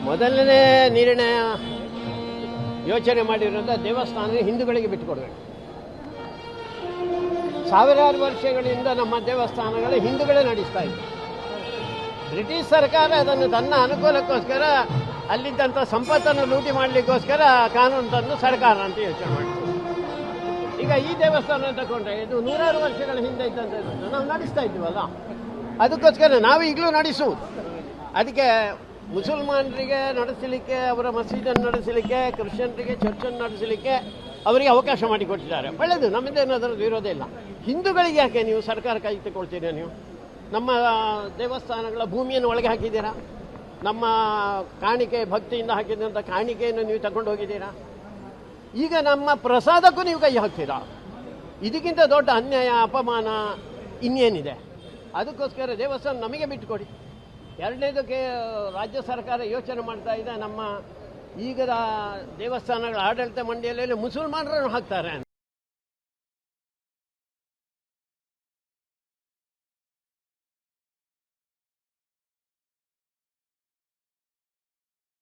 ಮೊದಲನೇ ನಿರ್ಣಯ ಯೋಚನೆ ಮಾಡಿರೋದು ದೇವಸ್ಥಾನ ಹಿಂದೂಗಳಿಗೆ ಬಿಟ್ಟುಕೊಡಬೇಕು. ಸಾವಿರಾರು ವರ್ಷಗಳಿಂದ ನಮ್ಮ ದೇವಸ್ಥಾನಗಳು ಹಿಂದೂಗಳೇ ನಡೆಸ್ತಾ ಇತ್ತು. ಬ್ರಿಟಿಷ್ ಸರ್ಕಾರ ಅದನ್ನು ತನ್ನ ಅನುಕೂಲಕ್ಕೋಸ್ಕರ ಅಲ್ಲಿದ್ದಂಥ ಸಂಪತ್ತನ್ನು ಲೂಟಿ ಮಾಡಲಿಕ್ಕೋಸ್ಕರ ಕಾನೂನು ತಂದು ಸರ್ಕಾರ ಅಂತ ಯೋಚನೆ ಮಾಡಿತು. ಈಗ ಈ ದೇವಸ್ಥಾನ ತಗೊಂಡ್ರೆ ಇದು ನೂರಾರು ವರ್ಷಗಳ ಹಿಂದೆ ಇದ್ದಂಥದ್ದು ನಾವು ನಡೆಸ್ತಾ ಇದ್ದೀವಲ್ಲ, ಅದಕ್ಕೋಸ್ಕರ ನಾವು ಈಗಲೂ ನಡೆಸುವುದು. ಅದಕ್ಕೆ ಮುಸಲ್ಮಾನರಿಗೆ ನಡೆಸಲಿಕ್ಕೆ, ಅವರ ಮಸೀದನ್ನು ನಡೆಸಲಿಕ್ಕೆ, ಕ್ರಿಶ್ಚಿಯನ್ರಿಗೆ ಚರ್ಚನ್ನು ನಡೆಸಲಿಕ್ಕೆ ಅವರಿಗೆ ಅವಕಾಶ ಮಾಡಿಕೊಟ್ಟಿದ್ದಾರೆ. ಒಳ್ಳೆಯದು, ನಮ್ಮದೇನಾದರೂ ವಿರೋಧ ಇಲ್ಲ. ಹಿಂದೂಗಳಿಗೆ ಯಾಕೆ ನೀವು ಸರ್ಕಾರ ಕೈ ತಗೊಳ್ತೀರಾ? ನೀವು ನಮ್ಮ ದೇವಸ್ಥಾನಗಳ ಭೂಮಿಯನ್ನು ಒಳಗೆ ಹಾಕಿದ್ದೀರಾ, ನಮ್ಮ ಕಾಣಿಕೆ ಭಕ್ತಿಯಿಂದ ಹಾಕಿದಂಥ ಕಾಣಿಕೆಯನ್ನು ನೀವು ತಗೊಂಡು ಹೋಗಿದ್ದೀರಾ. ಈಗ ನಮ್ಮ ಪ್ರಸಾದಕ್ಕೂ ನೀವು ಕೈ ಹಾಕ್ತೀರಾ. ಇದಕ್ಕಿಂತ ದೊಡ್ಡ ಅನ್ಯಾಯ, ಅಪಮಾನ ಇನ್ನೇನಿದೆ? ಅದಕ್ಕೋಸ್ಕರ ದೇವಸ್ಥಾನ ನಮಗೆ ಬಿಟ್ಟುಕೊಡಿ. ಎರಡನೇದಕ್ಕೆ ರಾಜ್ಯ ಸರ್ಕಾರ ಯೋಚನೆ ಮಾಡ್ತಾ ಇದೆ, ನಮ್ಮ ಈಗದ ದೇವಸ್ಥಾನಗಳ ಆಡಳಿತ ಮಂಡಳಿಯಲ್ಲಿ ಮುಸಲ್ಮಾನರನ್ನು ಹಾಕ್ತಾರೆ.